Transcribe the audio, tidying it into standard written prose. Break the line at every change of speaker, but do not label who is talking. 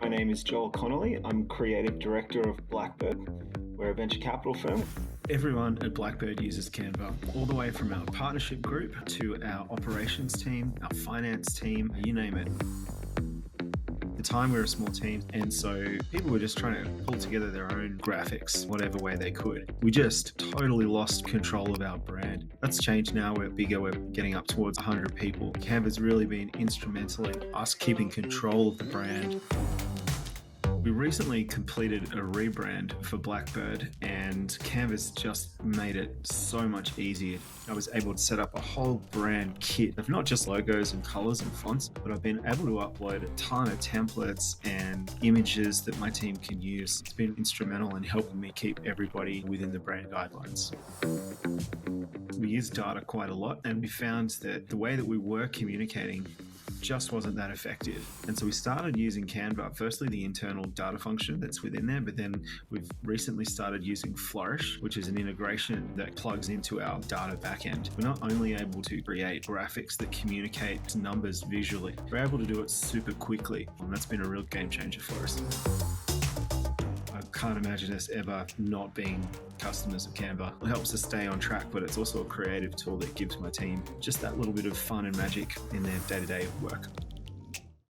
My name is Joel Connolly. I'm Creative Director of Blackbird. We're a venture capital firm.
Everyone at Blackbird uses Canva, all the way from our partnership group to our operations team, our finance team, you name it. At the time, we were a small team, and so people were just trying to pull together their own graphics, whatever way they could. We just totally lost control of our brand. That's changed now. We're bigger. We're getting up towards 100 people. Canva's really been instrumental in us keeping control of the brand. We recently completed a rebrand for Blackbird, and Canva's just made it so much easier. I was able to set up a whole brand kit of not just logos and colors and fonts, but I've been able to upload a ton of templates and images that my team can use. It's been instrumental in helping me keep everybody within the brand guidelines. We use data quite a lot, and we found that the way that we were communicating just wasn't that effective. And so we started using Canva, firstly the internal data function that's within there, but then we've recently started using Flourish, which is an integration that plugs into our data backend. We're not only able to create graphics that communicate numbers visually, we're able to do it super quickly, and that's been a real game changer for us. I can't imagine us ever not being customers of Canva. It helps us stay on track, but it's also a creative tool that gives my team just that little bit of fun and magic in their day-to-day work.